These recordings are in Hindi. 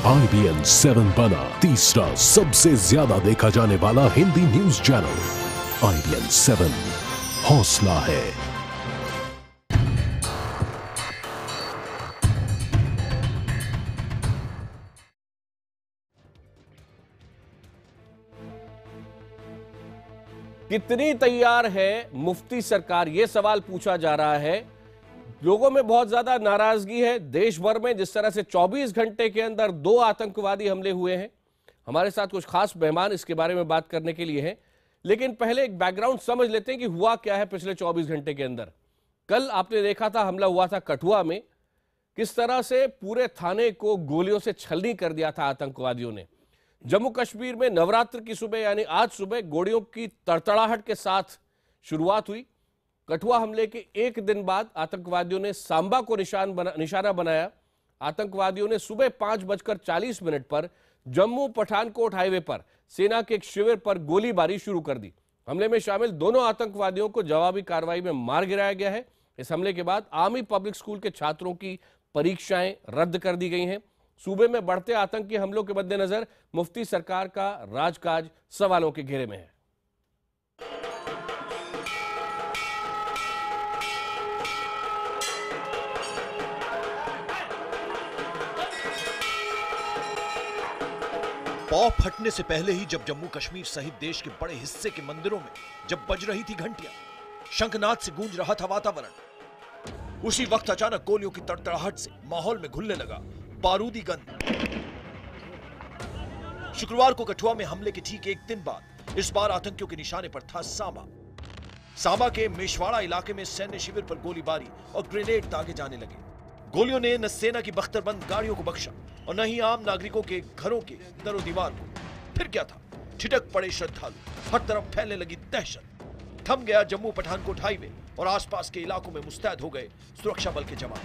IBN 7 बना तीसरा सबसे ज्यादा देखा जाने वाला हिंदी न्यूज चैनल। IBN 7 हौसला है। कितनी तैयार है मुफ्ती सरकार, यह सवाल पूछा जा रहा है। लोगों में बहुत ज्यादा नाराजगी है देश भर में, जिस तरह से 24 घंटे के अंदर 2 आतंकवादी हमले हुए हैं। हमारे साथ कुछ खास मेहमान इसके बारे में बात करने के लिए हैं, लेकिन पहले एक बैकग्राउंड समझ लेते हैं कि हुआ क्या है पिछले 24 घंटे के अंदर। कल आपने देखा था हमला हुआ था कठुआ में, किस तरह से पूरे थाने को गोलियों से छलनी कर दिया था आतंकवादियों ने। जम्मू कश्मीर में नवरात्र की सुबह यानी आज सुबह गोलियों की तड़तड़ाहट के साथ शुरुआत हुई। कठुआ हमले के एक दिन बाद आतंकवादियों ने सांबा को निशाना बनाया। आतंकवादियों ने सुबह 5:40 पर जम्मू पठानकोट हाईवे पर सेना के एक शिविर पर गोलीबारी शुरू कर दी। हमले में शामिल दोनों आतंकवादियों को जवाबी कार्रवाई में मार गिराया गया है। इस हमले के बाद आर्मी पब्लिक स्कूल के छात्रों की परीक्षाएं रद्द कर दी गई हैं। सूबे में बढ़ते आतंकी हमलों के मद्देनजर मुफ्ती सरकार का राजकाज सवालों के घेरे में है। पौ फटने से पहले ही जब जम्मू कश्मीर सहित देश के बड़े हिस्से के मंदिरों में जब बज रही थी घंटियां, शंखनाद से गूंज रहा था वातावरण, उसी वक्त अचानक गोलियों की तड़तड़ाहट से माहौल में घुलने लगा बारूदी गंध। शुक्रवार को कठुआ में हमले के ठीक एक दिन बाद इस बार आतंकियों के निशाने पर था सांबा। सांबा के मेशवाड़ा इलाके में सैन्य शिविर पर गोलीबारी और ग्रेनेड दागे जाने लगे। गोलियों ने न सेना की बख्तरबंद गाड़ियों को बख्शा और न ही आम नागरिकों के घरों के दरो दीवार को। फिर क्या था, ठिठक पड़े श्रद्धालु, हर तरफ फैलने लगी दहशत। थम गया जम्मू पठानकोट हाईवे और आसपास के इलाकों में मुस्तैद हो गए सुरक्षा बल के जवान।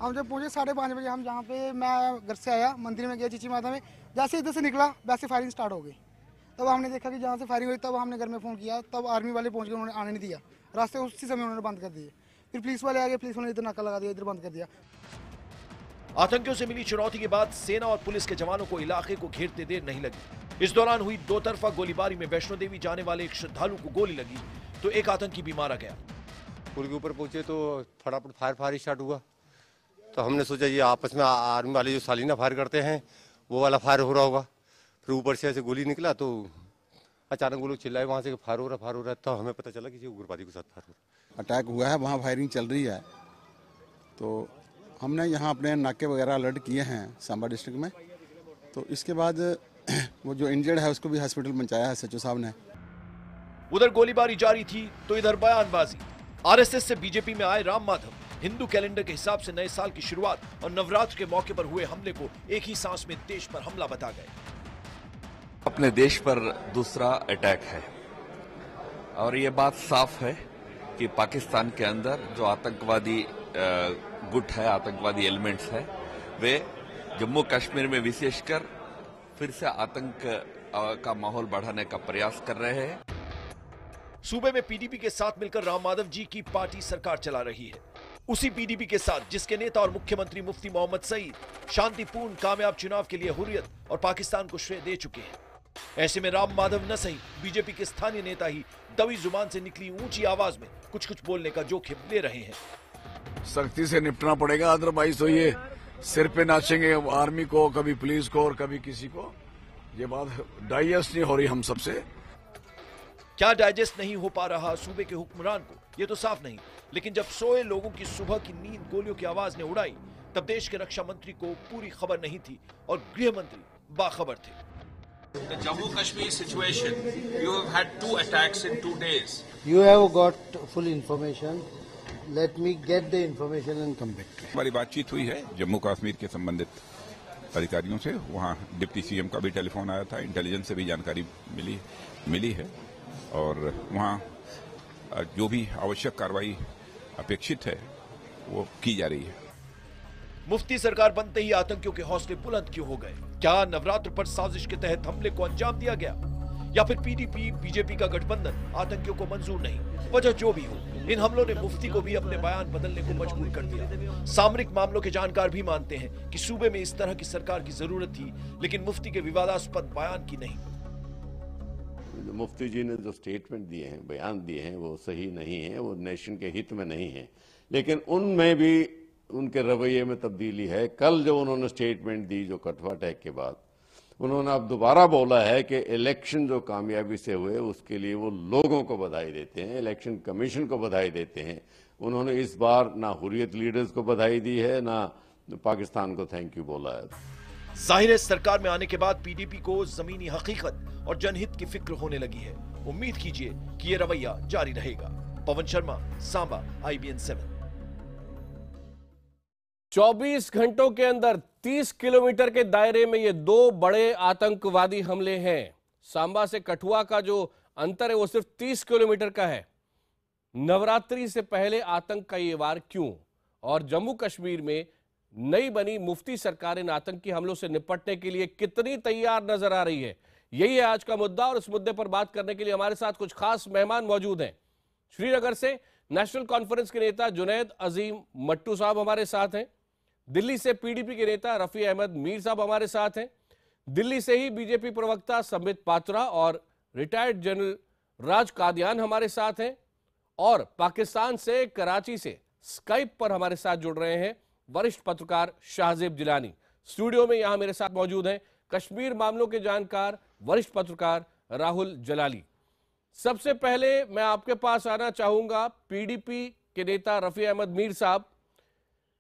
हम जब पहुंचे 5:30 बजे, हम जहाँ पे मैं घर से आया, मंदिर में गया चीची माता में, जैसे इधर से निकला वैसे फायरिंग स्टार्ट हो गई। तब हमने देखा कि जहाँ से फायरिंग हुई, तब हमने घर में फ़ोन किया, तब आर्मी वाले पहुंच गए, उन्होंने आने नहीं दिया। रास्ते उसी समय उन्होंने बंद कर दिए। फिर पुलिस वाले आ गए, पुलिस वाले इधर नाका लगा दिया, इधर बंद कर दिया। आतंकियों से मिली चुनौती के बाद सेना और पुलिस के जवानों को इलाके को घेरते देर नहीं लगी। इस दौरान हुई 2 तरफा गोलीबारी में वैष्णो देवी जाने वाले एक श्रद्धालु को गोली लगी तो एक आतंकी भी मारा गया। पुल के ऊपर पहुंचे तो फटाफट फायर स्टार्ट हुआ, तो हमने सोचा ये आपस में आर्मी वाले जो सालीना फायर करते हैं वो वाला फायर हो रहा होगा। फिर ऊपर से ऐसे गोली निकला तो अचानक वो लोग चिल्लाए वहाँ से फायर हो रहा है, तो हमें पता चला कि उग्रवादी के साथ फायर हो रहा है। अटैक हुआ है, वहाँ फायरिंग चल रही है, तो हमने यहाँ अपने नाके वगैरह अलर्ट किए हैं सांबा डिस्ट्रिक्ट में। तो इसके बाद वो जो इंजर्ड है उसको भी हॉस्पिटल पहुंचाया है सचिव साहब ने। उधर गोलीबारी जारी थी तो इधर बयानबाजी। आरएसएस से बीजेपी में आए राम माधव हिंदू कैलेंडर के हिसाब से नए साल की शुरुआत और नवरात्र के मौके पर हुए हमले को एक ही सांस में देश पर हमला बता गए। अपने देश पर दूसरा अटैक है और ये बात साफ है कि पाकिस्तान के अंदर जो आतंकवादी गुट है, आतंकवादी एलिमेंट्स है, वे जम्मू कश्मीर में विशेषकर फिर से आतंक का माहौल बढ़ाने का प्रयास कर रहे हैं। सूबे में पीडीपी के साथ मिलकर राम माधव जी की पार्टी सरकार चला रही है। उसी पीडीपी के साथ जिसके नेता और मुख्यमंत्री मुफ्ती मोहम्मद सईद शांतिपूर्ण कामयाब चुनाव के लिए हुर्रियत और पाकिस्तान को श्रेय दे चुके हैं। ऐसे में राम माधव न सही बीजेपी के स्थानीय नेता ही दबी जुबान से निकली ऊंची आवाज में कुछ बोलने का जोखिम ले रहे हैं। सख्ती से निपटना पड़ेगा, अदरवाइज तो ये सिर पे नाचेंगे आर्मी को, कभी पुलिस को और कभी किसी को। ये बात डाइजेस्ट नहीं हो रही हम सबसे। क्या डाइजेस्ट नहीं हो पा रहा सूबे के हुक्मरान को, ये तो साफ नहीं, लेकिन जब सोए लोगों की सुबह की नींद गोलियों की आवाज ने उड़ाई तब देश के रक्षा मंत्री को पूरी खबर नहीं थी और गृह मंत्री बाखबर थे। The Jammu Kashmir situation, you have had 2 attacks in 2 days. You have got full information. Let me get the information and come back to you. हमारी बातचीत हुई है जम्मू कश्मीर के संबंधित अधिकारियों से। वहाँ डिप्टी सीएम का भी टेलीफोन आया था, इंटेलिजेंस से भी जानकारी मिली है और वहाँ जो भी आवश्यक कार्रवाई अपेक्षित है वो की जा रही है। मुफ्ती सरकार बनते ही आतंकियों के हौसले बुलंद क्यों हो गए? क्या नवरात्र पर साजिश के तहत हमले को अंजाम दिया गया या फिर पीडीपी बीजेपी का गठबंधन आतंकियों को मंजूर नहीं। वजह जो भी हो, इन हमलों ने मुफ्ती को भी अपने बयान बदलने को मजबूर कर दिया। सामरिक मामलों के जानकार भी मानते हैं कि सूबे में इस तरह की सरकार की जरूरत थी, लेकिन मुफ्ती के विवादास्पद बयान की नहीं। मुफ्ती जी ने जो स्टेटमेंट दिए हैं, बयान दिए हैं, वो सही नहीं है, वो नेशन के हित में नहीं है। लेकिन उनमें भी उनके रवैये में तब्दीली है। कल जो उन्होंने स्टेटमेंट दी जो कठुआ अटैक के बाद, उन्होंने अब दोबारा बोला है कि इलेक्शन जो कामयाबी से हुए उसके लिए वो लोगों को बधाई देते हैं, इलेक्शन कमीशन को बधाई देते हैं। उन्होंने इस बार ना हुर्रियत लीडर्स को बधाई दी है, ना पाकिस्तान को थैंक यू बोला है। जाहिर है सरकार में आने के बाद पीडीपी को जमीनी हकीकत और जनहित की फिक्र होने लगी है। उम्मीद कीजिए कि ये रवैया जारी रहेगा। पवन शर्मा, सांबा, IBN 7। 24 घंटों के अंदर 30 किलोमीटर के दायरे में ये दो बड़े आतंकवादी हमले हैं। सांबा से कठुआ का जो अंतर है वो सिर्फ 30 किलोमीटर का है। नवरात्रि से पहले आतंक का ये वार क्यों? और जम्मू कश्मीर में नई बनी मुफ्ती सरकार इन आतंकी हमलों से निपटने के लिए कितनी तैयार नजर आ रही है? यही है आज का मुद्दा और इस मुद्दे पर बात करने के लिए हमारे साथ कुछ खास मेहमान मौजूद हैं। श्रीनगर से नेशनल कॉन्फ्रेंस के नेता जुनैद अजीम मट्टू साहब हमारे साथ हैं। दिल्ली से पीडीपी के नेता रफी अहमद मीर साहब हमारे साथ हैं। दिल्ली से ही बीजेपी प्रवक्ता संबित पात्रा और रिटायर्ड जनरल राज कादियान हमारे साथ हैं। और पाकिस्तान से कराची से स्काइप पर हमारे साथ जुड़ रहे हैं वरिष्ठ पत्रकार शाहजेब जिलानी। स्टूडियो में यहां मेरे साथ मौजूद हैं कश्मीर मामलों के जानकार वरिष्ठ पत्रकार राहुल जलाली। सबसे पहले मैं आपके पास आना चाहूंगा पीडीपी के नेता रफी अहमद मीर साहब।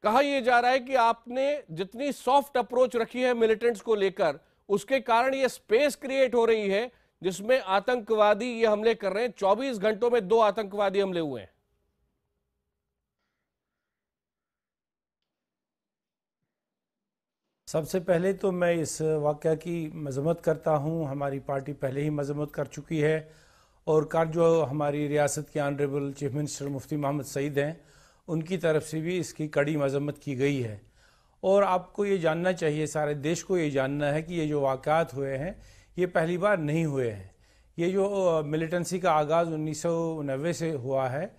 कहा यह जा रहा है कि आपने जितनी सॉफ्ट अप्रोच रखी है मिलिटेंट्स को लेकर, उसके कारण यह स्पेस क्रिएट हो रही है जिसमें आतंकवादी ये हमले कर रहे हैं। 24 घंटों में 2 आतंकवादी हमले हुए हैं। सबसे पहले तो मैं इस वाक़या की मज़म्मत करता हूं। हमारी पार्टी पहले ही मज़म्मत कर चुकी है और जो हमारी रियासत के ऑनरेबल चीफ मिनिस्टर मुफ्ती मोहम्मद सईद हैं, उनकी तरफ से भी इसकी कड़ी मज़म्मत की गई है। और आपको ये जानना चाहिए, सारे देश को ये जानना है कि ये जो वाक़यात हुए हैं ये पहली बार नहीं हुए हैं। ये जो मिलिटेंसी का आगाज़ 1990 से हुआ है,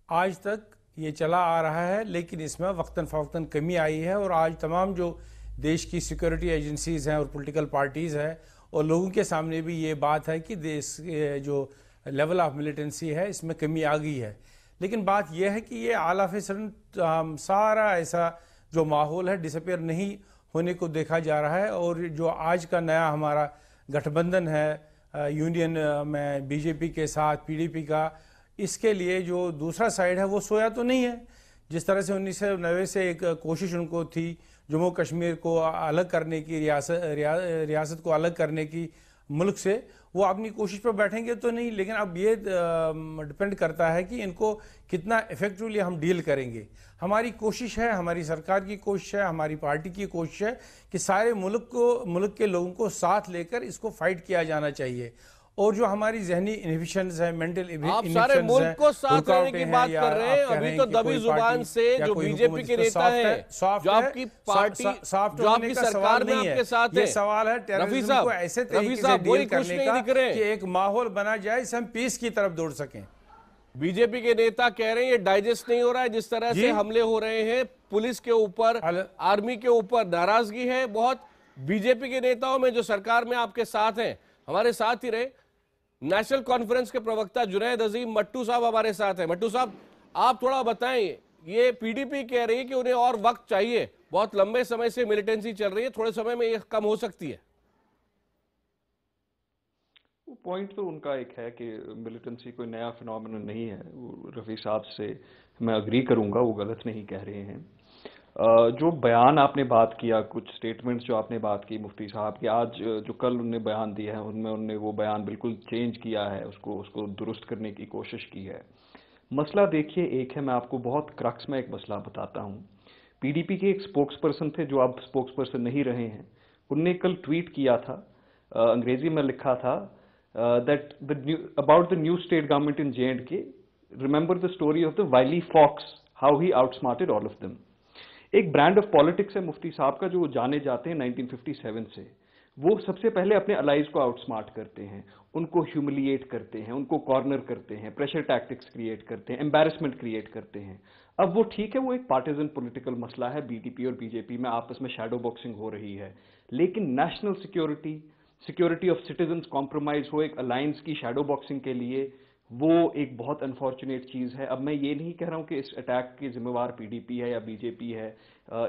आज तक ये चला आ रहा है, लेकिन इसमें वक्तन फ़वक्तन कमी आई है। और आज तमाम जो देश की सिक्योरिटी एजेंसीज़ हैं और पॉलिटिकल पार्टीज़ हैं और लोगों के सामने भी ये बात है कि देश जो लेवल ऑफ मिलिटेंसी है इसमें कमी आ गई है। लेकिन बात यह है कि ये ऑल ऑफ ए सडन सारा ऐसा जो माहौल है डिसअपीयर नहीं होने को देखा जा रहा है। और जो आज का नया हमारा गठबंधन है यूनियन में बीजेपी के साथ पीडीपी का, इसके लिए जो दूसरा साइड है वो सोया तो नहीं है। जिस तरह से 1990 से एक कोशिश उनको थी जम्मू कश्मीर को अलग करने की, रियासत को अलग करने की मुल्क से, वो अपनी कोशिश पर बैठेंगे तो नहीं। लेकिन अब ये डिपेंड करता है कि इनको कितना इफेक्टिवली हम डील करेंगे। हमारी कोशिश है, हमारी सरकार की कोशिश है, हमारी पार्टी की कोशिश है कि सारे मुल्क के लोगों को साथ लेकर इसको फाइट किया जाना चाहिए। और जो हमारी जहनी इनहिबिशंस है, मेंटल आप सारे मुल्क को साथ लेने की बात कर रहे हैं। अभी तो दबी जुबान से जो बीजेपी के नेता हैं, जो आपकी पार्टी, जो आपकी सरकार में आपके साथ है, ये सवाल है टेररिज्म को ऐसे तरीके से डील करने का कि एक माहौल बना जाए जिससे हम पीस की तरफ दौड़ सकें। बीजेपी के नेता कह रहे हैं ये डाइजेस्ट नहीं हो रहा है जिस तरह से हमले हो रहे हैं पुलिस के ऊपर, आर्मी के ऊपर। नाराजगी है बहुत बीजेपी के नेताओं में जो सरकार में आपके साथ हैं। हमारे साथ ही रहे नेशनल कॉन्फ्रेंस के प्रवक्ता जुनैद अजीम मट्टू साहब हमारे साथ हैं। मट्टू साहब, आप थोड़ा बताएं, ये पीडीपी कह रही है कि उन्हें और वक्त चाहिए, बहुत लंबे समय से मिलिटेंसी चल रही है, थोड़े समय में ये कम हो सकती है। पॉइंट तो उनका एक है कि मिलिटेंसी कोई नया फिनोमेनन नहीं है। रफ़ी साहब से मैं अग्री करूंगा, वो गलत नहीं कह रहे हैं। जो बयान आपने बात किया, कुछ स्टेटमेंट्स जो आपने बात की मुफ्ती साहब की, आज जो कल उन्होंने बयान दिए हैं उनमें उन्होंने वो बयान बिल्कुल चेंज किया है, उसको दुरुस्त करने की कोशिश की है। मसला देखिए एक है, मैं आपको बहुत क्रक्स में एक मसला बताता हूँ। पीडीपी के एक स्पोक्स पर्सन थे जो अब स्पोक्स पर्सन नहीं रहे हैं, उनने कल ट्वीट किया था, अंग्रेजी में लिखा था that about the new state government in J&K, remember the story of the wily fox, how he outsmarted all of them। एक ब्रांड ऑफ पॉलिटिक्स है मुफ्ती साहब का जो जाने जाते हैं 1957 से। वो सबसे पहले अपने अलाइज को आउटस्मार्ट करते हैं, उनको ह्यूमिलिएट करते हैं, उनको कॉर्नर करते हैं, प्रेशर टैक्टिक्स क्रिएट करते हैं, एम्बैरेसमेंट क्रिएट करते हैं। अब वो ठीक है, वो एक पार्टिजन पॉलिटिकल मसला है, बीटीपी और बीजेपी में आपस में शैडो बॉक्सिंग हो रही है, लेकिन national security of citizens compromise हो एक अलायंस की शैडो बॉक्सिंग के लिए, वो एक बहुत अनफॉर्चुनेट चीज़ है। अब मैं ये नहीं कह रहा हूँ कि इस अटैक के जिम्मेवार पीडीपी है या बीजेपी है,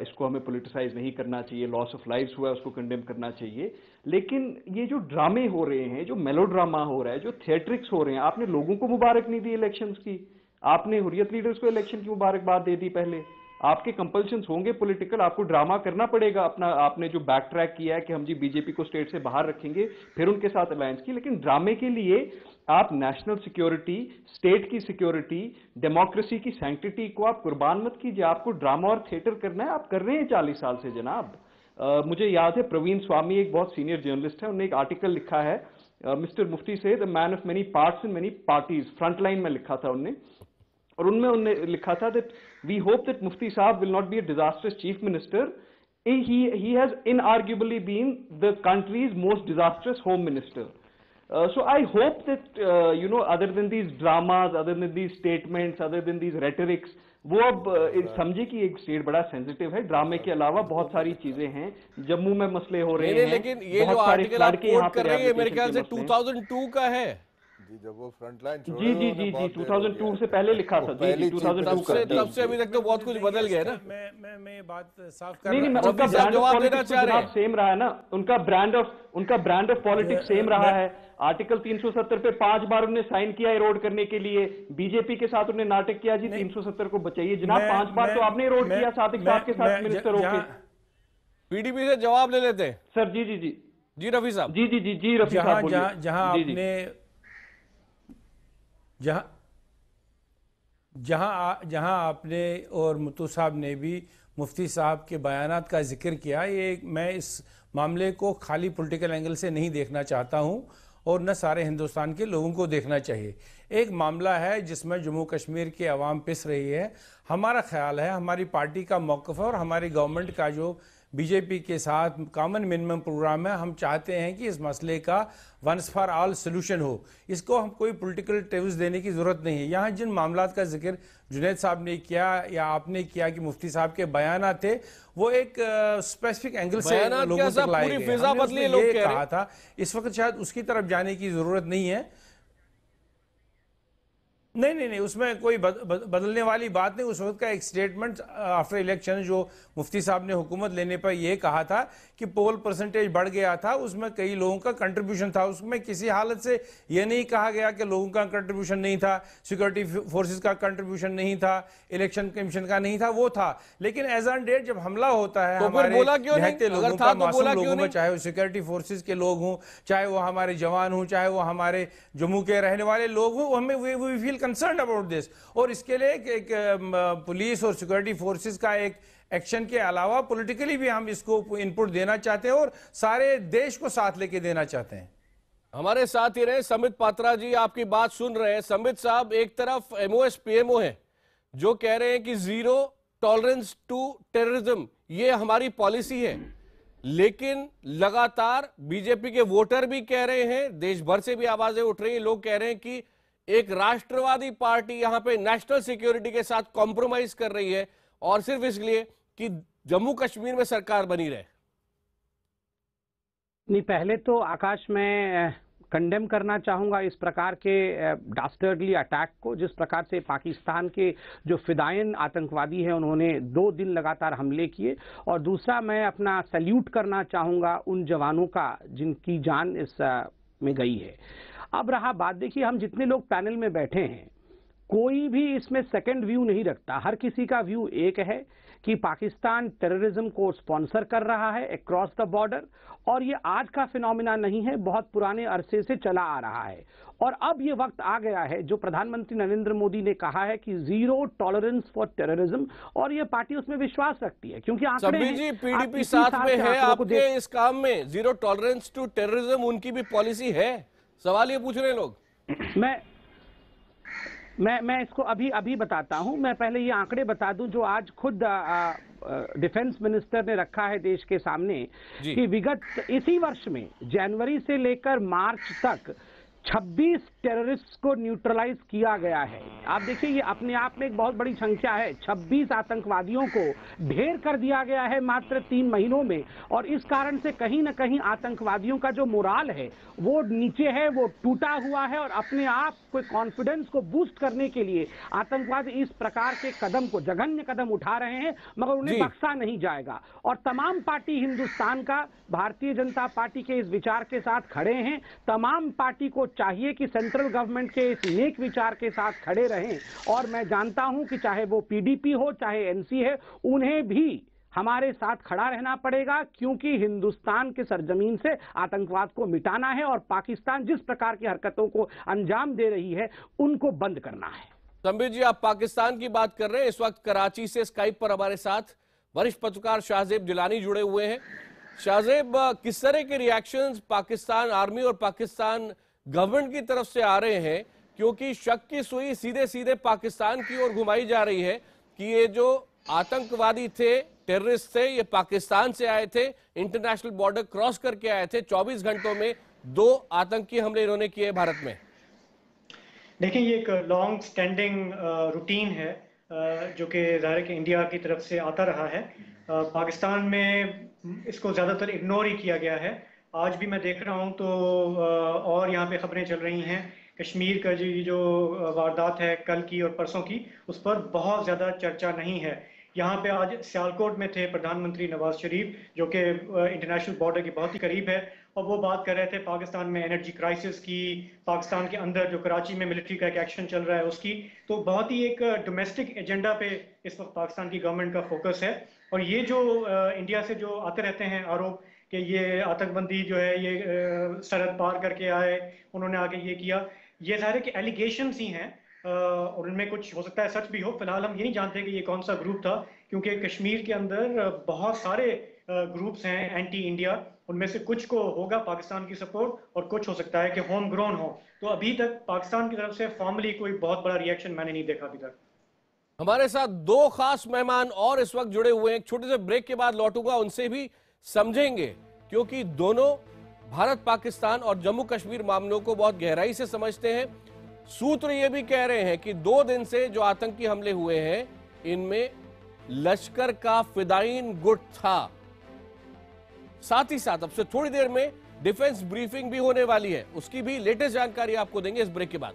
इसको हमें पॉलिटिसाइज नहीं करना चाहिए, लॉस ऑफ लाइव्स हुआ है उसको कंडेम करना चाहिए, लेकिन ये जो ड्रामे हो रहे हैं, जो मेलोड्रामा हो रहा है, जो थिएट्रिक्स हो रहे हैं, आपने लोगों को मुबारक नहीं दी इलेक्शंस की, आपने हुर्रियत लीडर्स को इलेक्शन की मुबारकबाद दे दी पहले, आपके कंपल्शंस होंगे पॉलिटिकल, आपको ड्रामा करना पड़ेगा अपना, आपने जो बैक ट्रैक किया है कि हम जी बीजेपी को स्टेट से बाहर रखेंगे फिर उनके साथ अलायंस की, लेकिन ड्रामे के लिए आप नेशनल सिक्योरिटी, स्टेट की सिक्योरिटी, डेमोक्रेसी की सैंक्टिटी को आप कुर्बान मत कीजिए। आपको ड्रामा और थिएटर करना है, आप कर रहे हैं 40 साल से जनाब। मुझे याद है प्रवीण स्वामी एक बहुत सीनियर जर्नलिस्ट है, उन्होंने एक आर्टिकल लिखा है, मिस्टर मुफ्ती से the man of many parts in many parties, frontline में लिखा था उन्होंने, और उनमें उन्होंने लिखा था दैट वी होप दैट मुफ्ती साहब will not be a disasters chief minister, he has inarguably been the country's most disastrous home minister. So I hope that other than these dramas, other than these statements, other than these rhetorics, वो अब समझे कि एक स्टेट बड़ा सेंसिटिव है, ड्रामे के अलावा बहुत सारी चीजें हैं, जम्मू में मसले हो रहे हैं, लेकिन ये जो आर्टिकल आप कोट कर रहे हैं मेरे ख्याल से 2002 का है। जब वो फ्रंटलाइन जी 2002 से पहले लिखा था, जी 2002 का, तब से अभी तक तो बहुत कुछ बदल गया ना। मैं ये बात साफ कर नहीं, उनका ब्रांड ऑफ पॉलिटिक्स सेम रहा है ना, उनका ब्रांड ऑफ पॉलिटिक्स सेम रहा है। आर्टिकल 370 पे 5 बार उन्होंने साइन किया इरोड करने के लिए, बीजेपी के साथ उन्होंने नाटक किया जी 370 को बचाइए जनाब, 5 बार तो आपने इरोड किया साथ के साथ मिनिस्टर होके। पीडीपी से जवाब ले लेते हैं सर। जी रफी साहब, जी रफी साहब, जहां आपने जहां आपने और मुत्तू साहब ने भी मुफ्ती साहब के बयानात का जिक्र किया, ये मैं इस मामले को खाली पॉलिटिकल एंगल से नहीं देखना चाहता हूं और न सारे हिंदुस्तान के लोगों को देखना चाहिए। एक मामला है जिसमें जम्मू कश्मीर की आवाम पिस रही है। हमारा ख्याल है, हमारी पार्टी का मौक़िफ़ है और हमारी गवर्नमेंट का जो बीजेपी के साथ कॉमन मिनिमम प्रोग्राम है, हम चाहते हैं कि इस मसले का वंस फॉर ऑल सोल्यूशन हो। इसको हम कोई पॉलिटिकल टेव्स देने की ज़रूरत नहीं है। यहाँ जिन मामलात का जिक्र जुनैद साहब ने किया या आपने किया कि मुफ्ती साहब के बयान थे, वो एक स्पेसिफिक एंगल से लोगों तक लाए गए। हमने ये कहा था इस वक्त शायद उसकी तरफ जाने की ज़रूरत नहीं है। नहीं, उसमें कोई बदलने वाली बात नहीं। उस वक्त का एक स्टेटमेंट आफ्टर इलेक्शन जो मुफ्ती साहब ने हुकूमत लेने पर यह कहा था कि पोल परसेंटेज बढ़ गया था, उसमें कई लोगों का कंट्रीब्यूशन था। उसमें किसी हालत से यह नहीं कहा गया कि लोगों का कंट्रीब्यूशन नहीं था, सिक्योरिटी फोर्सेस का कंट्रीब्यूशन नहीं था, इलेक्शन कमीशन का नहीं था, वो था। लेकिन एज ऑन डेट जब हमला होता है हमारे लोगों का, मासूम लोगों में, चाहे वो सिक्योरिटी फोर्सेज के लोग हों, चाहे वो हमारे जवान हों, चाहे वो हमारे जम्मू के रहने वाले लोग हों, हमें we feel concern about this. और इसके लिए एक पुलिस और सिक्योरिटी फोर्सेस का एक एक्शन के अलावा पॉलिटिकली भी हम इसको इनपुट देना चाहते हैं और सारे देश को साथ लेके देना चाहते हैं। हमारे साथ ही रहे समित पात्रा जी, आपकी बात सुन रहे हैं। समित साहब, एक तरफ एमओएस पीएमओ है जो कह रहे हैं कि जीरो टॉलरेंस टू टेररिज्म ये हमारी पॉलिसी है, लेकिन लगातार बीजेपी के वोटर भी कह रहे हैं, देश भर से भी आवाजें उठ रही हैं, लोग कह रहे हैं कि एक राष्ट्रवादी पार्टी यहां पे नेशनल सिक्योरिटी के साथ कॉम्प्रोमाइज कर रही है और सिर्फ इसलिए कि जम्मू कश्मीर में सरकार बनी रहे। नहीं, पहले तो आकाश में कंडेम करना चाहूंगा इस प्रकार के डास्टर्डली अटैक को, जिस प्रकार से पाकिस्तान के जो फिदायन आतंकवादी हैं उन्होंने 2 दिन लगातार हमले किए। और दूसरा, मैं अपना सैल्यूट करना चाहूंगा उन जवानों का जिनकी जान इस में गई है। अब रहा बात, देखिए हम जितने लोग पैनल में बैठे हैं, कोई भी इसमें सेकंड व्यू नहीं रखता। हर किसी का व्यू एक है कि पाकिस्तान टेररिज्म को स्पॉन्सर कर रहा है अक्रॉस द बॉर्डर, और ये आज का फिनोमिना नहीं है, बहुत पुराने अरसे से चला आ रहा है। और अब ये वक्त आ गया है जो प्रधानमंत्री नरेंद्र मोदी ने कहा है कि जीरो टॉलरेंस फॉर टेररिज्म, और ये पार्टी उसमें विश्वास रखती है क्योंकि जी पीडीपी साथ में है आपके इस काम में। जीरो टॉलरेंस टू टेररिज्म उनकी भी पॉलिसी है, सवाल ये पूछ रहे हैं लोग। मैं इसको अभी बताता हूं। मैं पहले ये आंकड़े बता दूं जो आज खुद डिफेंस मिनिस्टर ने रखा है देश के सामने कि विगत इसी वर्ष में जनवरी से लेकर मार्च तक 26 टेररिस्ट को न्यूट्रलाइज किया गया है। आप देखिए ये अपने आप में एक बहुत बड़ी संख्या है। 26 आतंकवादियों को ढेर कर दिया गया है मात्र 3 महीनों में, और इस कारण से कहीं ना कहीं आतंकवादियों का जो मोराल है वो नीचे है, वो टूटा हुआ है, और अपने आप को कॉन्फिडेंस को बूस्ट करने के लिए आतंकवादी इस प्रकार के कदम को, जघन्य कदम उठा रहे हैं, मगर उन्हें बख्शा नहीं जाएगा। और तमाम पार्टी हिंदुस्तान का भारतीय जनता पार्टी के इस विचार के साथ खड़े हैं। तमाम पार्टी को चाहिए कि सेंट्रल गवर्नमेंट के इस नेक विचार के साथ खड़े रहें, और मैं जानता हूं कि चाहे वो पीडीपी हो चाहे एनसी है, उन्हें भी हमारे साथ खड़ा रहना पड़ेगा, क्योंकि हिंदुस्तान के सरजमीन से आतंकवाद को मिटाना है और पाकिस्तान जिस प्रकार की हरकतों को अंजाम दे रही है उनको बंद करना है। संबित जी, आप पाकिस्तान की बात कर रहे हैं। इस वक्त कराची से स्काइप पर हमारे साथ वरिष्ठ पत्रकार शाहजेब जिलानी जुड़े हुए हैं। शाहजेब, किस तरह के रिएक्शंस पाकिस्तान आर्मी और पाकिस्तान गवर्नमेंट की तरफ से आ रहे हैं, क्योंकि शक की सुई सीधे सीधे पाकिस्तान की ओर घुमाई जा रही है कि ये जो आतंकवादी थे, टेररिस्ट थे, ये पाकिस्तान से आए थे, इंटरनेशनल बॉर्डर क्रॉस करके आए थे। 24 घंटों में 2 आतंकी हमले इन्होंने किए भारत में। देखिए, ये एक लॉन्ग स्टैंडिंग रूटीन है जो कि ज़ाहिर कि इंडिया की तरफ से आता रहा है। पाकिस्तान में इसको ज़्यादातर इग्नोर ही किया गया है। आज भी मैं देख रहा हूँ तो और यहाँ पे खबरें चल रही हैं, कश्मीर का जो वारदात है कल की और परसों की, उस पर बहुत ज़्यादा चर्चा नहीं है। यहाँ पे आज सियालकोट में थे प्रधानमंत्री नवाज शरीफ, जो कि इंटरनेशनल बॉर्डर के बहुत ही करीब है, और वो बात कर रहे थे पाकिस्तान में एनर्जी क्राइसिस की, पाकिस्तान के अंदर जो कराची में मिलिट्री का एक एक्शन चल रहा है उसकी। तो बहुत ही एक डोमेस्टिक एजेंडा पे इस वक्त पाकिस्तान की गवर्नमेंट का फोकस है। और ये जो इंडिया से जो आते रहते हैं आरोप कि ये आतंकबंदी जो है ये सरहद पार करके आए, उन्होंने आके ये किया, ये सारे के एलिगेशंस ही हैं, और उनमें कुछ हो सकता है सच भी हो। फिलहाल हम ये नहीं जानते कि ये कौन सा ग्रुप था, क्योंकि कश्मीर के अंदर बहुत सारे ग्रुप्स हैं एंटी इंडिया, उनमें से कुछ को होगा पाकिस्तान की सपोर्ट और कुछ हो सकता है कि होम ग्रोन हो। तो अभी तक पाकिस्तान की तरफ से फॉर्मली कोई बहुत बड़ा रिएक्शन मैंने नहीं देखा अभी तक। हमारे साथ 2 खास मेहमान और इस वक्त जुड़े हुए हैं। एक छोटे से ब्रेक के बाद लौटूंगा, उनसे भी समझेंगे, क्योंकि दोनों भारत पाकिस्तान और जम्मू कश्मीर मामलों को बहुत गहराई से समझते हैं। सूत्र ये भी कह रहे हैं कि 2 दिन से जो आतंकी हमले हुए हैं इनमें लश्कर का फिदायीन गुट था। साथ ही साथ अब से थोड़ी देर में डिफेंस ब्रीफिंग भी होने वाली है, उसकी भी लेटेस्ट जानकारी आपको देंगे इस ब्रेक के बाद।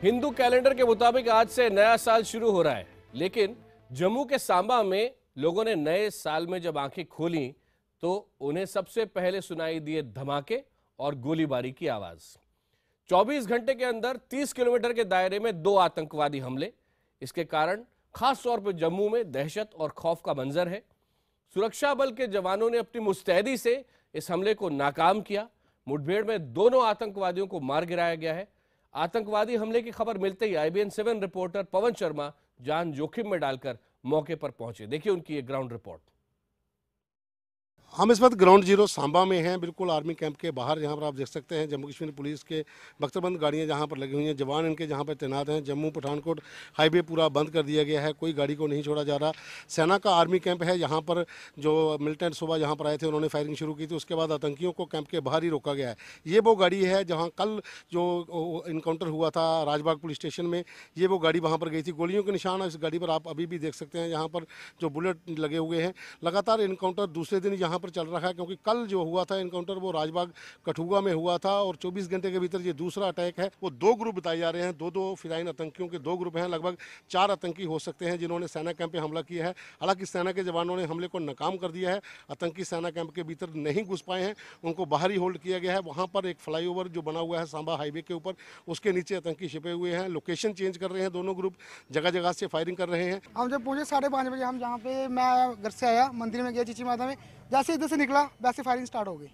हिंदू कैलेंडर के मुताबिक आज से नया साल शुरू हो रहा है, लेकिन जम्मू के सांबा में लोगों ने नए साल में जब आंखें खोली तो उन्हें सबसे पहले सुनाई दिए धमाके और गोलीबारी की आवाज। 24 घंटे के अंदर 30 किलोमीटर के दायरे में 2 आतंकवादी हमले। इसके कारण खास तौर पर जम्मू में दहशत और खौफ का मंजर है। सुरक्षा बल के जवानों ने अपनी मुस्तैदी से इस हमले को नाकाम किया। मुठभेड़ में दोनों आतंकवादियों को मार गिराया गया है। आतंकवादी हमले की खबर मिलते ही IBN 7 रिपोर्टर पवन शर्मा जान जोखिम में डालकर मौके पर पहुंचे। देखिए उनकी एक ग्राउंड रिपोर्ट। हम इस वक्त ग्राउंड जीरो सांबा में हैं, बिल्कुल आर्मी कैंप के बाहर। यहाँ पर आप देख सकते हैं जम्मू कश्मीर पुलिस के बख्तरबंद गाड़ियाँ जहाँ पर लगी हुई हैं, जवान इनके जहाँ पर तैनात हैं। जम्मू पठानकोट हाईवे पूरा बंद कर दिया गया है, कोई गाड़ी को नहीं छोड़ा जा रहा। सेना का आर्मी कैंप है, यहाँ पर जो मिलिटेंट सुबह यहाँ पर आए थे उन्होंने फायरिंग शुरू की थी, उसके बाद आतंकियों को कैंप के बाहर ही रोका गया है। ये वो गाड़ी है जहाँ कल जो इनकाउंटर हुआ था राजबाग पुलिस स्टेशन में, ये वो गाड़ी वहाँ पर गई थी। गोलियों के निशान इस गाड़ी पर आप अभी भी देख सकते हैं, यहाँ पर जो बुलेट लगे हुए हैं। लगातार इनकाउंटर दूसरे दिन यहाँ पर चल रहा है, क्योंकि कल जो हुआ था इनकाउंटर वो राजबाग कठुआ में हुआ था, और 24 घंटे के भीतर ये दूसरा अटैक है। वो 2 ग्रुप बताए जा रहे हैं, 2 फिदायीन आतंकियों के 2 ग्रुप हैं। लगभग 4 आतंकी हो सकते हैं जिन्होंने सेना कैंप पे हमला किया है। हालांकि सेना के जवानों ने हमले को नाकाम कर दिया है। आतंकी सेना कैंप के भीतर नहीं घुस पाए हैं, उनको बाहर ही होल्ड किया गया है। वहाँ पर एक फ्लाईओवर जो बना हुआ है सांबा हाईवे के ऊपर, उसके नीचे आतंकी छिपे हुए हैं। लोकेशन चेंज कर रहे हैं दोनों ग्रुप, जगह जगह से फायरिंग कर रहे हैं। हम जब पहुंचे 5:30 बजे, हम जहाँ पे मैं घर से आया, मंदिर में गया चीची माता में, जैसे इधर से निकला वैसे फायरिंग स्टार्ट हो गई।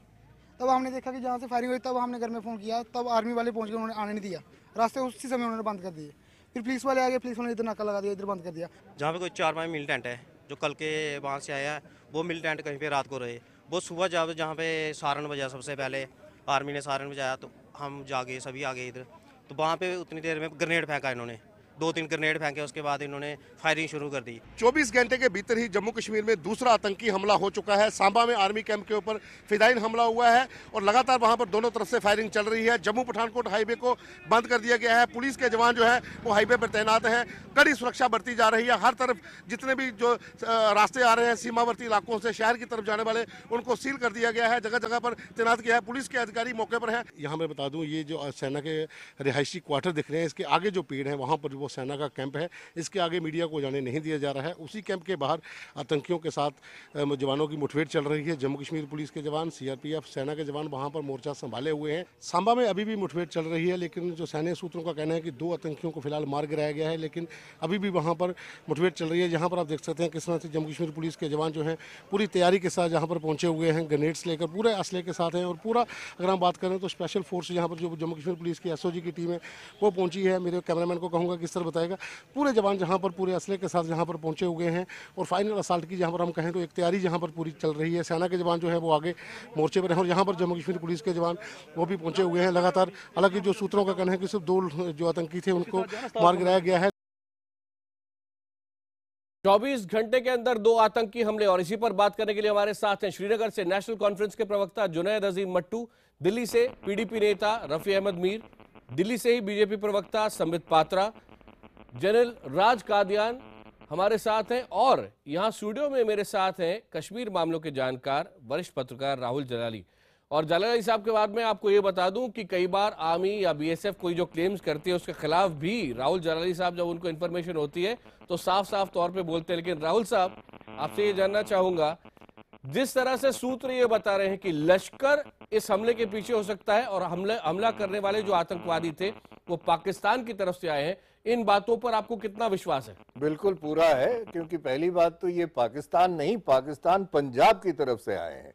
तब हमने देखा कि जहाँ से फायरिंग हुई, तब हमने घर में फ़ोन किया, तब आर्मी वाले पहुंच गए, उन्होंने आने नहीं दिया रास्ते, उसी समय उन्होंने बंद कर दिए। फिर पुलिस वाले आ गए, पुलिस वाले ने इधर नाका लगा दिया, इधर बंद कर दिया। जहाँ पे कोई 4-5 मिलिटेंट है जो कल के वहाँ से आया है, वो मिलिटेंट कहीं पे रात को रहे। वो सुबह जब जहाँ पे सायरन बजा, सबसे पहले आर्मी ने सायरन बजाया तो हम जागे, सभी आ गए इधर। तो वहाँ पे उतनी देर में ग्रेनेड फेंका इन्होंने, 2-3 ग्रेनेड फेंके, उसके बाद इन्होंने फायरिंग शुरू कर दी। 24 घंटे के भीतर ही जम्मू कश्मीर में दूसरा आतंकी हमला हो चुका है। सांबा में आर्मी कैंप के ऊपर फिदायीन हमला हुआ है और लगातार वहां पर दोनों तरफ से फायरिंग चल रही है। जम्मू पठानकोट हाईवे को बंद कर दिया गया है। पुलिस के जवान जो है वो हाईवे पर तैनात हैं। कड़ी सुरक्षा बरती जा रही है। हर तरफ जितने भी जो रास्ते आ रहे हैं सीमावर्ती इलाकों से शहर की तरफ जाने वाले, उनको सील कर दिया गया है, जगह जगह पर तैनात किया है। पुलिस के अधिकारी मौके पर है। यहाँ मैं बता दूं, ये जो सेना के रिहायशी क्वार्टर दिख रहे हैं, इसके आगे जो पेड़ है वहाँ पर वो सेना का कैंप है। इसके आगे मीडिया को जाने नहीं दिया जा रहा है। उसी कैंप के बाहर आतंकियों के साथ जवानों की मुठभेड़ चल रही है। जम्मू कश्मीर पुलिस के जवान, सीआरपीएफ, सेना के जवान वहां पर मोर्चा संभाले हुए हैं। सांबा में अभी भी मुठभेड़ चल रही है, लेकिन जो सैन्य सूत्रों का कहना है कि 2 आतंकियों को फिलहाल मार गिराया गया है, लेकिन अभी भी वहां पर मुठभेड़ चल रही है। यहाँ पर आप देख सकते हैं किस तरह से जम्मू कश्मीर पुलिस के जवान जो हैं पूरी तैयारी के साथ यहाँ पर पहुंचे हुए हैं, ग्रेनेड्स लेकर, पूरे असले के साथ हैं। और पूरा अगर हम बात करें तो स्पेशल फोर्स यहाँ पर जो जम्मू कश्मीर पुलिस की एसओजी की टीम है वो पहुंची है। मेरे कैमरामैन को कहूँगा किस तरह बताएगा। पूरे जवान जहाँ पर पूरे असले के साथ यहाँ पर पहुंचे हुए हैं और फाइनल असाल्ट की जहाँ पर हम कहें तो एक तैयारी यहाँ पर पूरी चल रही है। सेना के जवान जो है वो आगे मोर्चे पर हैं और यहाँ पर जम्मू कश्मीर पुलिस के जवान वो भी पहुंचे हुए हैं लगातार। हालांकि जो सूत्रों का कहना है कि सिर्फ 2 जो आतंकी थे उनको मार गिराया गया है। 24 घंटे के अंदर 2 आतंकी हमले, और इसी पर बात करने के लिए हमारे साथ हैं श्रीनगर से नेशनल कॉन्फ्रेंस के प्रवक्ता जुनैद अजीम मट्टू, दिल्ली से पीडीपी नेता रफी अहमद मीर, दिल्ली से ही बीजेपी प्रवक्ता संबित पात्रा, जनरल राज कादियान हमारे साथ हैं, और यहां स्टूडियो में मेरे साथ हैं कश्मीर मामलों के जानकार वरिष्ठ पत्रकार राहुल जलाली। और जलाली साहब के बाद में आपको ये बता दूं कि कई बार आर्मी या बीएसएफ कोई जो क्लेम्स करती है उसके खिलाफ भी राहुल जलाली साहब जब उनको इन्फॉर्मेशन होती है तो साफ साफ तौर पे बोलते हैं। लेकिन राहुल साहब, आपसे ये जानना चाहूंगा, जिस तरह से सूत्र ये बता रहे हैं कि लश्कर इस हमले के पीछे हो सकता है और हमला करने वाले जो आतंकवादी थे वो पाकिस्तान की तरफ से आए हैं, इन बातों पर आपको कितना विश्वास है? बिल्कुल पूरा है, क्योंकि पहली बात तो ये पाकिस्तान नहीं, पाकिस्तान पंजाब की तरफ से आए हैं।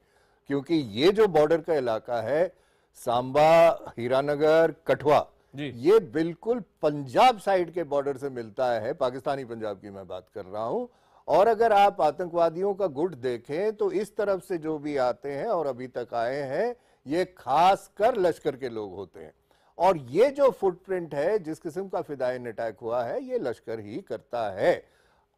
क्योंकि ये जो बॉर्डर का इलाका है, सांबा, हीरानगर, कठुआ, ये बिल्कुल पंजाब साइड के बॉर्डर से मिलता है। पाकिस्तानी पंजाब की मैं बात कर रहा हूं। और अगर आप आतंकवादियों का गुट देखें तो इस तरफ से जो भी आते हैं और अभी तक आए हैं, ये खास कर लश्कर के लोग होते हैं। और ये जो फुटप्रिंट है, जिस किस्म का फिदायीन अटैक हुआ है, ये लश्कर ही करता है।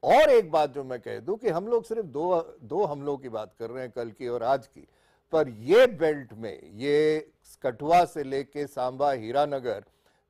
और एक बात जो मैं कह दूं कि हम लोग सिर्फ दो हमलों की बात कर रहे हैं, कल की और आज की, पर ये बेल्ट में, ये कठुआ से लेके सांबा, हीरानगर,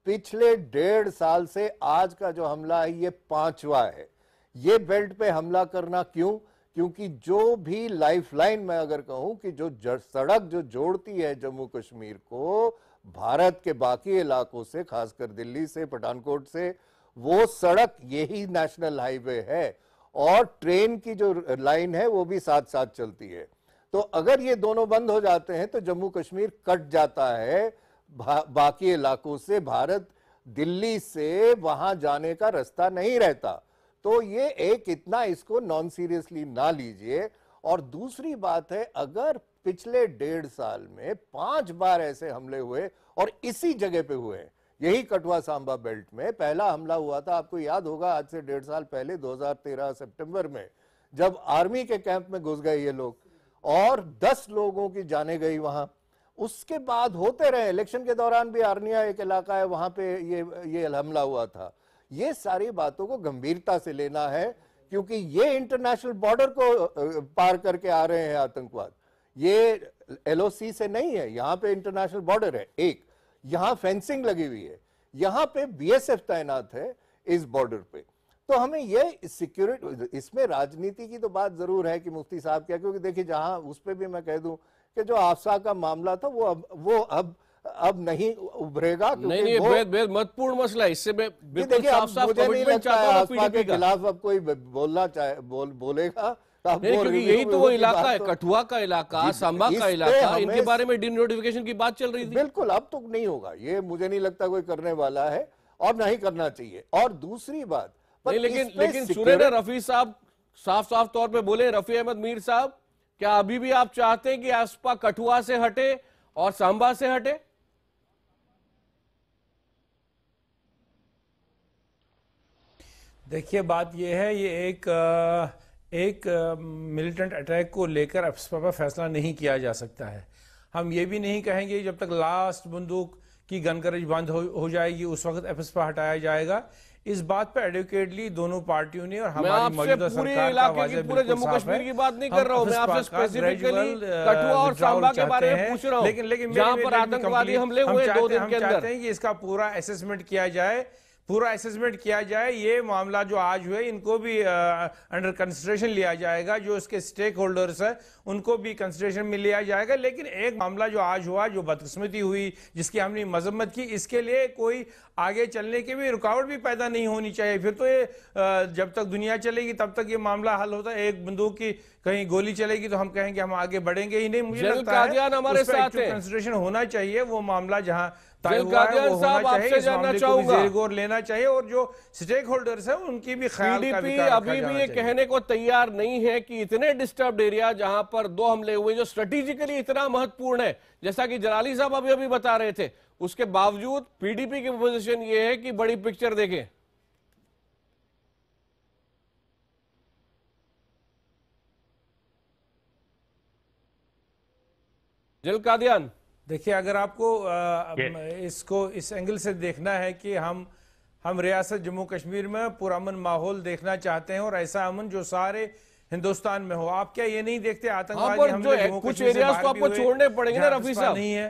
पिछले 1.5 साल से आज का जो हमला है ये 5वां है। ये बेल्ट पे हमला करना क्यों? क्योंकि जो भी लाइफलाइन, मैं अगर कहूं कि जो सड़क जो जोड़ती है जम्मू कश्मीर को भारत के बाकी इलाकों से, खासकर दिल्ली से, पठानकोट से, वो सड़क यही नेशनल हाईवे है। और ट्रेन की जो लाइन है वो भी साथ साथ चलती है। तो अगर ये दोनों बंद हो जाते हैं तो जम्मू कश्मीर कट जाता है बाकी इलाकों से। भारत दिल्ली से वहां जाने का रास्ता नहीं रहता। तो ये एक इतना इसको नॉन सीरियसली ना लीजिए। और दूसरी बात है, अगर पिछले 1.5 साल में 5 बार ऐसे हमले हुए और इसी जगह पे हुए, यही कठुआ सांबा बेल्ट में पहला हमला हुआ था, आपको याद होगा, आज से 1.5 साल पहले 2013 सितंबर में, जब आर्मी के कैंप में घुस गए ये लोग और 10 लोगों की जाने गई वहां। उसके बाद होते रहे, इलेक्शन के दौरान भी आर्निया एक इलाका है, वहां पे ये हमला हुआ था। ये सारी बातों को गंभीरता से लेना है, क्योंकि ये इंटरनेशनल बॉर्डर को पार करके आ रहे हैं आतंकवाद। ये एलओसी से नहीं है, यहाँ पे इंटरनेशनल बॉर्डर है, एक यहाँ फेंसिंग लगी हुई है, यहाँ पे बीएसएफ तैनात है इस बॉर्डर पे। तो हमें ये सिक्योरिटी, इसमें राजनीति की तो बात जरूर है कि मुफ्ती साहब क्या, क्योंकि देखिए जहां उस पे भी मैं कह दूं कि जो आफ्सा का मामला था वो अब नहीं उभरेगा। नहीं, बेहद महत्वपूर्ण मसला है। इससे मैं बिल्कुल साफ-साफ कमिटमेंट चाहता हूं आफ्सा के खिलाफ अब कोई बोलना बोलेगा, क्योंकि यही तो वो इलाका है, कठुआ का इलाका, सांबा का इलाका, इनके बारे में डिनोटिफिकेशन की बात चल रही थी। बिल्कुल, अब तो नहीं होगा, ये मुझे नहीं लगता कोई करने वाला है और नहीं करना चाहिए। और दूसरी बात, नहीं, लेकिन सुरेंद्र रफी साहब साफ साफ तौर पे बोले, रफी अहमद मीर साहब, क्या अभी भी आप चाहते हैं कि आसपा कठुआ से हटे और सांबा से हटे? देखिए बात यह है, ये एक मिलिटेंट अटैक को लेकर एफएसपा पर फैसला नहीं किया जा सकता है। हम ये भी नहीं कहेंगे जब तक लास्ट बंदूक की गनकरेज बंद हो जाएगी उस वक्त एफएसपा हटाया जाएगा। इस बात पर एडुकेटली दोनों पार्टियों ने और हमारी मौजूदा सरकार का वाज़ेह पूरे जम्मू कश्मीर की बात नहीं कर रहा हूं मैं, आपसे स्पेसिफिकली कठुआ और सांबा के बारे में पूछ रहा हूं, लेकिन जहां पर आतंकवादी हमले हुए 2 दिन के अंदर। चाहते हैं कि इसका पूरा असेसमेंट किया जाए, ये मामला जो आज हुए इनको भी अंडर कंसिडरेशन लिया जाएगा, जो इसके स्टेक होल्डर्स है उनको भी कंसिडरेशन में लिया जाएगा। लेकिन एक मामला जो आज हुआ, जो बदकिस्मती हुई, जिसकी हमने मजम्मत की, इसके लिए कोई आगे चलने की भी रुकावट भी पैदा नहीं होनी चाहिए। फिर तो ये जब तक दुनिया चलेगी तब तक ये मामला हल होता है। एक बंदूक की कहीं गोली चलेगी तो हम कहेंगे हम आगे बढ़ेंगे ही नहीं। मुझे लगता है हमारे साथ कंसिडरेशन होना चाहिए, वो मामला जहां आपसे जानना चाहूंगा, गौर लेना चाहिए और जो स्टेक होल्डर्स है उनकी भी ख्याल का पीडीपी अभी भी ये कहने को तैयार नहीं है कि इतने डिस्टर्ब्ड एरिया जहां पर 2 हमले हुए जो स्ट्रेटेजिकली इतना महत्वपूर्ण है, जैसा कि जलाली साहब अभी बता रहे थे, उसके बावजूद पीडीपी की पोजीशन ये है कि बड़ी पिक्चर देखें। जल कादियान, देखिए अगर आपको इसको इस एंगल से देखना है कि हम रियासत जम्मू कश्मीर में पुरअमन माहौल देखना चाहते हैं और ऐसा अमन जो सारे हिंदुस्तान में हो, आप क्या ये नहीं देखते आतंकवादी हमले जम्मू कुछ एरियाज को आपको छोड़ने पड़ेंगे ना रफी साहब? नहीं है,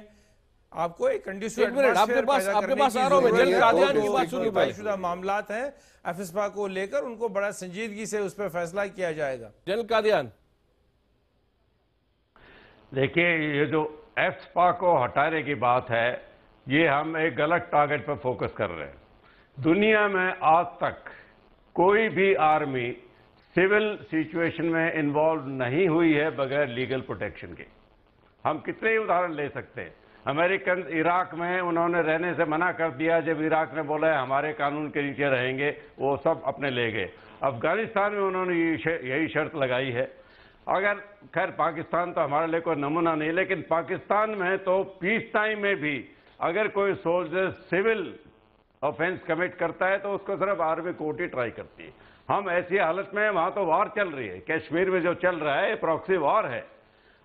आपको एक कंडीशन आपके पास आ रहा हूं मैं, जल कादियान की बात सुनिए। तयशुदा मामलात हैं एफएसपा को लेकर, उनको बड़ा संजीदगी से उस पर फैसला किया जाएगा। जल कादियान, देखिए ये जो एफएसपा को हटाने की बात है, ये हम एक गलत टारगेट पर फोकस कर रहे हैं। दुनिया में आज तक कोई भी आर्मी सिविल सिचुएशन में इन्वॉल्व नहीं हुई है बगैर लीगल प्रोटेक्शन के। हम कितने ही उदाहरण ले सकते हैं। अमेरिकन इराक में उन्होंने रहने से मना कर दिया, जब इराक ने बोला है हमारे कानून के नीचे रहेंगे, वो सब अपने ले गए। अफगानिस्तान में उन्होंने यही शर्त लगाई है। अगर खैर पाकिस्तान तो हमारे लिए कोई नमूना नहीं, लेकिन पाकिस्तान में तो पीस टाइम में भी अगर कोई सोल्जर सिविल ऑफेंस कमिट करता है तो उसको सिर्फ आर्मी कोर्ट ही ट्राई करती है। हम ऐसी हालत में, वहां तो वार चल रही है, कश्मीर में जो चल रहा है प्रॉक्सी वार है।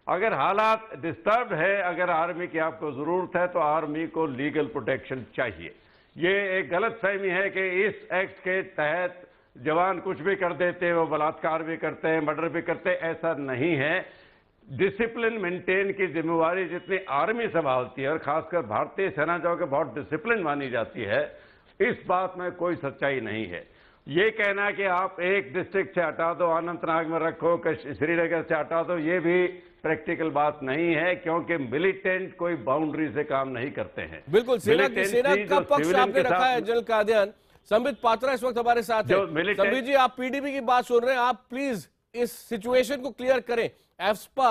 अगर हालात डिस्टर्ब है, अगर आर्मी की आपको जरूरत है तो आर्मी को लीगल प्रोटेक्शन चाहिए। ये एक गलत फहमी है कि इस एक्ट के तहत जवान कुछ भी कर देते हैं, वो बलात्कार भी करते हैं, मर्डर भी करते हैं, ऐसा नहीं है। डिसिप्लिन मेंटेन की जिम्मेवारी जितनी आर्मी संभालती है और खासकर भारतीय सेना जो कि बहुत डिसिप्लिन मानी जाती है, इस बात में कोई सच्चाई नहीं है। ये कहना कि आप एक डिस्ट्रिक्ट से हटा दो, अनंतनाग में रखो, श्रीनगर से हटा दो, ये भी प्रैक्टिकल बात नहीं है, क्योंकि मिलिटेंट कोई बाउंड्री से काम नहीं करते हैं। बिल्कुल, सेना का पक्ष आपने रखा है। जनरल कादियान, संबित पात्रा इस वक्त हमारे साथ है। संबित जी, आप पीडीपी की बात सुन रहे हैं, आप प्लीज इस सिचुएशन को क्लियर करें। एफएसपा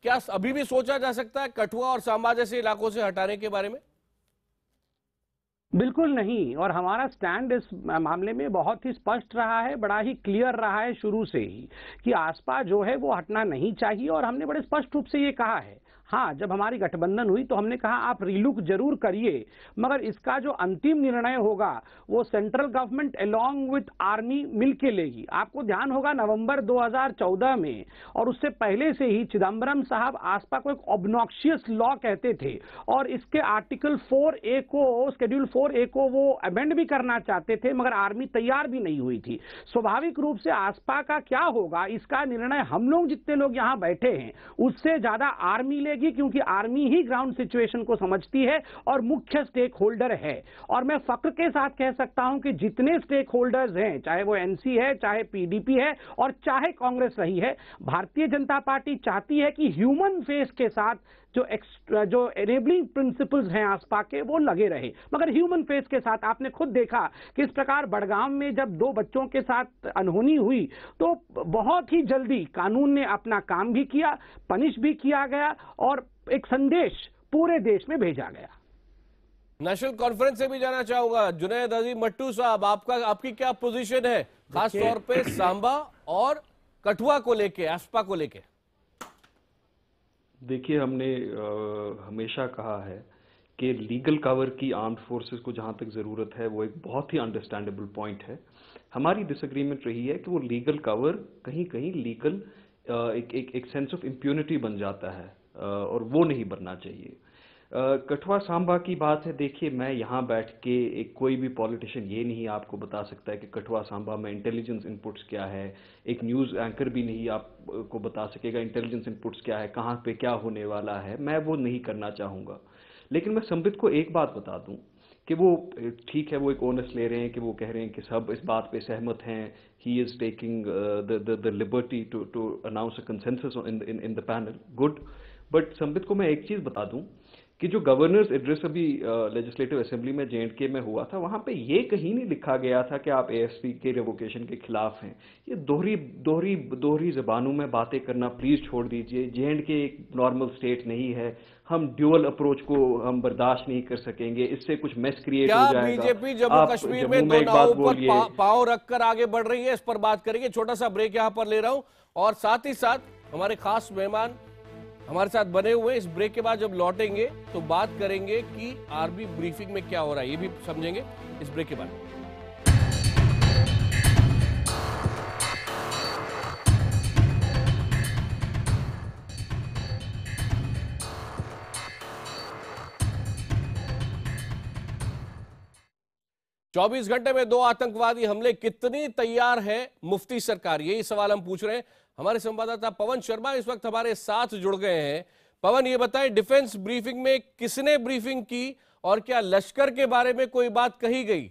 क्या अभी भी सोचा जा सकता है कठुआ और सांबा जैसे इलाकों से हटाने के बारे में? बिल्कुल नहीं, और हमारा स्टैंड इस मामले में बहुत ही स्पष्ट रहा है, बड़ा ही क्लियर रहा है शुरू से ही कि आसपा जो है वो हटना नहीं चाहिए। और हमने बड़े स्पष्ट रूप से ये कहा है, हाँ जब हमारी गठबंधन हुई तो हमने कहा आप रीलुक जरूर करिए, मगर इसका जो अंतिम निर्णय होगा वो central government along with army मिलके लेगी। आपको ध्यान होगा नवंबर 2014 में और उससे पहले से ही चिदम्बरम साहब आसपा को एक ऑब्नॉक्शियस लॉ कहते थे और इसके आर्टिकल 4A को, शेड्यूल 4A को वो अमेंड भी करना चाहते थे, मगर आर्मी तैयार भी नहीं हुई थी। स्वाभाविक रूप से आसपा का क्या होगा इसका निर्णय हम लोग जितने लोग यहाँ बैठे हैं उससे ज्यादा आर्मी ले, क्योंकि आर्मी ही ग्राउंड सिचुएशन को समझती है और मुख्य स्टेक होल्डर है। और मैं फक्र के साथ कह सकता हूं कि जितने स्टेक होल्डर्स हैं, चाहे वो एनसी है, चाहे पीडीपी है और चाहे कांग्रेस रही है, भारतीय जनता पार्टी चाहती है कि ह्यूमन फेस के साथ जो एनेबलिंग प्रिंसिपल्स हैं आसपा के वो लगे रहे, मगर ह्यूमन फेस के साथ। आपने खुद देखा कि इस प्रकार बड़गांव में जब 2 बच्चों के साथ अनहोनी हुई तो बहुत ही जल्दी कानून ने अपना काम भी किया, पनिश भी किया गया और एक संदेश पूरे देश में भेजा गया। नेशनल कॉन्फ्रेंस से भी जाना चाहूंगा, जुनैद अजीम मट्टू साहब, आपकी क्या पोजीशन है खास तौर पे सांबा और कठुआ को लेके, एफएसपा को लेके? देखिए, हमने हमेशा कहा है कि लीगल कवर की आर्म्ड फोर्सेस को जहां तक जरूरत है वो एक बहुत ही अंडरस्टैंडेबल पॉइंट है, हमारी डिसएग्रीमेंट रही है कि वो लीगल कवर कहीं कहीं लीगल एक सेंस ऑफ इम्प्यूनिटी बन जाता है और वो नहीं बनना चाहिए। कठुआ सांबा की बात है, देखिए मैं यहाँ बैठ के कोई भी पॉलिटिशियन ये नहीं आपको बता सकता है कि कठुआ सांबा में इंटेलिजेंस इनपुट्स क्या है, एक न्यूज़ एंकर भी नहीं आपको बता सकेगा इंटेलिजेंस इनपुट्स क्या है, कहाँ पे क्या होने वाला है, मैं वो नहीं करना चाहूँगा। लेकिन मैं संबित को एक बात बता दूँ कि वो ठीक है, वो एक ओनस ले रहे हैं कि वो कह रहे हैं कि सब इस बात पे सहमत हैं, he is taking the liberty to announce a consensus in the panel, good. But Sambit को मैं एक चीज़ बता दूं कि जो गवर्नर्स एड्रेस अभी लेजिस्लेटिव असेंबली में J&K में हुआ था, वहाँ पे ये कहीं नहीं लिखा गया था कि आप ASP के रिवोकेशन के खिलाफ हैं। ये दोहरी ज़बानों में बातें करना प्लीज़ छोड़ दीजिए। J&K एक नॉर्मल स्टेट नहीं है, हम ड्यूअल अप्रोच को हम बर्दाश्त नहीं कर सकेंगे, इससे कुछ मेस क्रिएट हो जाएगा। बीजेपी जम्मू कश्मीर में दो नावों पर पांव रखकर आगे बढ़ रही है, इस पर बात करेंगे। छोटा सा ब्रेक यहाँ पर ले रहा हूं और साथ ही साथ हमारे खास मेहमान हमारे साथ बने हुए। इस ब्रेक के बाद जब लौटेंगे तो बात करेंगे कि आर्मी ब्रीफिंग में क्या हो रहा है, ये भी समझेंगे इस ब्रेक के बाद। चौबीस घंटे में 2 आतंकवादी हमले, कितनी तैयार है मुफ्ती सरकार, यही सवाल हम पूछ रहे हैं। हमारे संवाददाता पवन शर्मा इस वक्त हमारे साथ जुड़ गए हैं। पवन, ये बताएं, डिफेंस ब्रीफिंग में किसने ब्रीफिंग की और क्या लश्कर के बारे में कोई बात कही गई?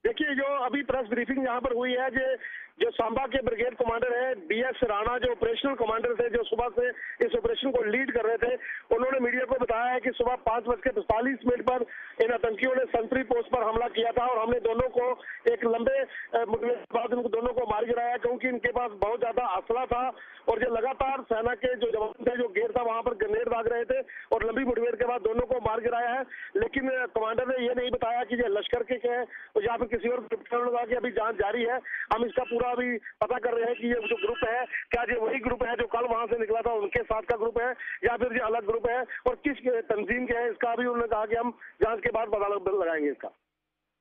देखिए, जो अभी प्रेस ब्रीफिंग यहाँ पर हुई है, जो सांबा के ब्रिगेड कमांडर है DS राणा, जो ऑपरेशनल कमांडर थे, जो सुबह से इस ऑपरेशन को लीड कर रहे थे, उन्होंने मीडिया को बताया है कि सुबह 5:45 पर इन आतंकियों ने संतरी पोस्ट पर हमला किया था और हमने दोनों को एक लंबे मुठभेड़ के बाद उनको दोनों को मार गिराया, क्योंकि इनके पास बहुत ज्यादा असला था और जो लगातार सेना के जो जवान थे, जो घेर था, वहां पर ग्रेनेड दाग रहे थे और लंबी मुठभेड़ के बाद दोनों को मार गिराया है। लेकिन कमांडर ने यह नहीं बताया कि ये लश्कर के हैं या फिर किसी और की अभी जांच जारी है। हम इसका पूरा अभी पता कर रहे हैं कि ये जो ग्रुप है, क्या ये वही ग्रुप है जो कल वहां से निकला था, उनके साथ का ग्रुप है या फिर ये अलग ग्रुप है और किस तंजीम के है, इसका भी उन्होंने कहा कि हम जांच के बाद पता लगाएंगे इसका।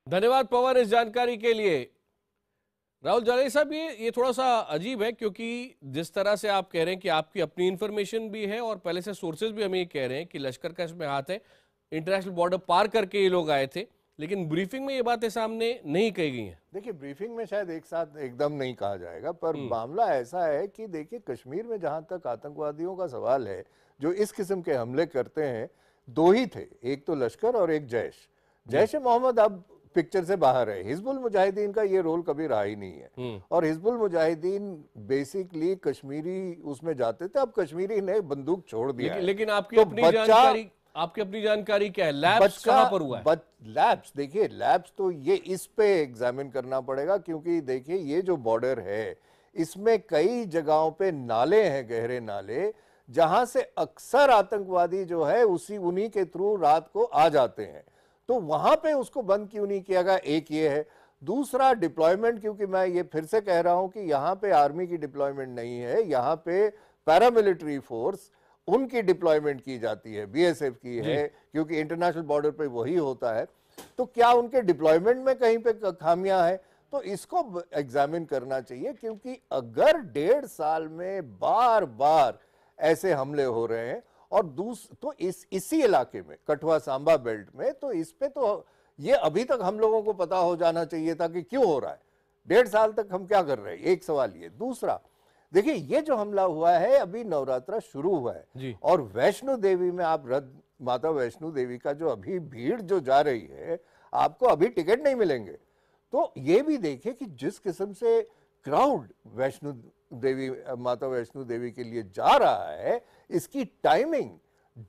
धन्यवाद पवन इस जानकारी के लिए। राहुल जालेरी साहब, ये थोड़ा सा अजीब है, क्योंकि जिस तरह से आप कह रहे हैं कि आपकी अपनी इंफॉर्मेशन भी है और पहले से सोर्सेज भी हमें ये कह रहे हैं कि लश्कर का इसमें हाथ है, इंटरनेशनल बॉर्डर पार करके ये लोग आए थे, लेकिन ब्रीफिंग में ये बातें सामने नहीं कही गई हैं। देखिए, ब्रीफिंग में शायद एक साथ एकदम नहीं कहा जाएगा, पर मामला ऐसा है कि देखिए, कश्मीर में जहां तक आतंकवादियों का सवाल है, जो इस किस्म के हमले करते हैं, 2 ही थे, एक तो लश्कर और एक जैश मोहम्मद अब पिक्चर से बाहर है। हिजबुल मुजाहिदीन का ये रोल कभी रहा ही नहीं है और हिजबुल मुजाहिदीन बेसिकली कश्मीरी उसमें जाते थे, अब कश्मीरी ने बंदूक छोड़ दिया। लेकिन आपकी अपनी जानकारी क्या है? लैब्स कहां पर हुआ है? लैब्स, देखिए, लैब्स तो ये इस पे एग्जामिन करना पड़ेगा, क्योंकि देखिए ये जो बॉर्डर है इसमें कई जगहों पे नाले हैं, गहरे नाले, जहां से अक्सर आतंकवादी जो है उन्हीं के थ्रू रात को आ जाते हैं, तो वहां पे उसको बंद क्यों नहीं किया गया? एक ये है। दूसरा, डिप्लॉयमेंट, क्योंकि मैं ये फिर से कह रहा हूं कि यहाँ पे आर्मी की डिप्लॉयमेंट नहीं है, यहाँ पे पैरामिलिट्री फोर्स उनकी डिप्लॉयमेंट की जाती है, BSF की है, क्योंकि इंटरनेशनल बॉर्डर पे वही होता है। तो क्या उनके डिप्लॉयमेंट में कहीं पे खामियां हैं? तो इसको एग्जामिन करना चाहिए, क्योंकि अगर 1.5 साल में बार बार ऐसे हमले हो रहे हैं और तो इसी इलाके में, कठुआ सांबा बेल्ट में, तो इस पे तो ये अभी तक हम लोगों को पता हो जाना चाहिए था कि क्यों हो रहा है। 1.5 साल तक हम क्या कर रहे हैं, एक सवाल ये। दूसरा, देखिए, ये जो हमला हुआ है, अभी नवरात्रा शुरू हुआ है और वैष्णो देवी में आप माता वैष्णो देवी का जो अभी भीड़ जो जा रही है, आपको अभी टिकट नहीं मिलेंगे। तो ये भी देखिए कि जिस किस्म से क्राउड माता वैष्णो देवी के लिए जा रहा है, इसकी टाइमिंग,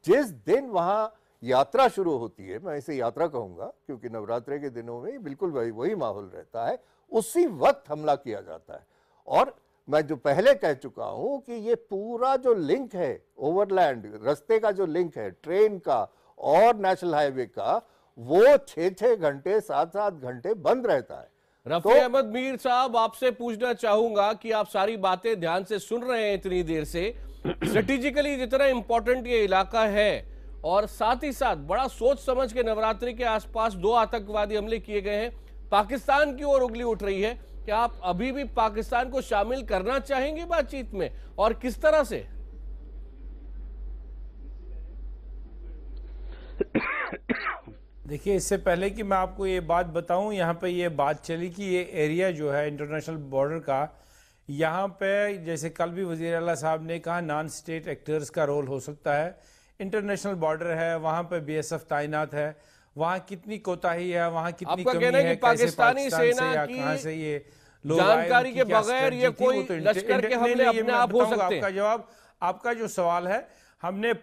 जिस दिन वहां यात्रा शुरू होती है, मैं इसे यात्रा कहूंगा क्योंकि नवरात्रे के दिनों में बिल्कुल वही माहौल रहता है, उसी वक्त हमला किया जाता है। और मैं जो पहले कह चुका हूं कि ये पूरा जो लिंक है, ओवरलैंड रास्ते का जो लिंक है, ट्रेन का और नेशनल हाईवे का, वो 6-6 घंटे 7-7 घंटे बंद रहता है। रफी अहमद मीर साहब, आपसे पूछना चाहूंगा कि आप सारी बातें ध्यान से सुन रहे हैं इतनी देर से, स्ट्रेटेजिकली जितना इंपॉर्टेंट ये इलाका है और साथ ही साथ बड़ा सोच समझ के नवरात्रि के आसपास 2 आतंकवादी हमले किए गए हैं, पाकिस्तान की ओर उंगली उठ रही है, क्या आप अभी भी पाकिस्तान को शामिल करना चाहेंगे बातचीत में, और किस तरह से? देखिए, इससे पहले कि मैं आपको ये बात बताऊं, यहाँ पे ये बात चली कि ये एरिया जो है इंटरनेशनल बॉर्डर का, यहाँ पे जैसे कल भी वज़ीर आला साहब ने कहा नॉन स्टेट एक्टर्स का रोल हो सकता है। इंटरनेशनल बॉर्डर है, वहाँ पे बीएसएफ तैनात है, वहाँ कितनी कोताही है, वहाँ कितनी कमी है, पाकिस्तानी सेना की कहाँ से ये जानकारी के बगैर ये कोई लश्कर के हमले अपने आप हो सकते हैं? आपका जवाब, आपका जो सवाल है, हमने